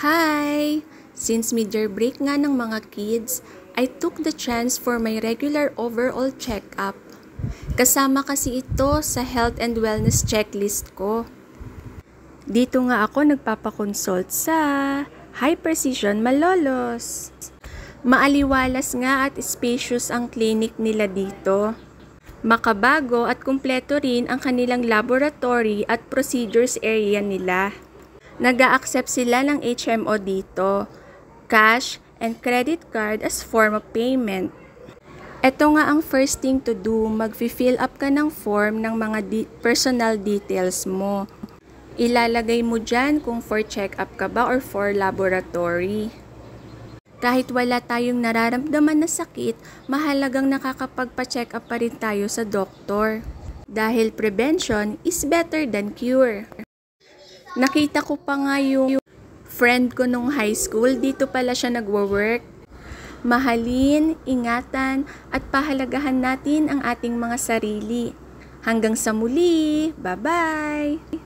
Hi! Since mid-year break nga ng mga kids, I took the chance for my regular overall check-up. Kasama kasi ito sa health and wellness checklist ko. Dito nga ako nagpapakonsult sa High Precision Malolos. Maaliwalas nga at spacious ang clinic nila dito. Makabago at kumpleto rin ang kanilang laboratory at procedures area nila. Nag-a-accept sila ng HMO dito, cash and credit card as form of payment. Ito nga ang first thing to do, mag-fill up ka ng form ng mga personal details mo. Ilalagay mo dyan kung for check-up ka ba or for laboratory. Kahit wala tayong nararamdaman na sakit, mahalagang nakakapagpa-check up pa rin tayo sa doktor. Dahil prevention is better than cure. Nakita ko pa nga yung friend ko nung high school, dito pala siya nagwo-work. Mahalin, ingatan, at pahalagahan natin ang ating mga sarili. Hanggang sa muli, bye-bye!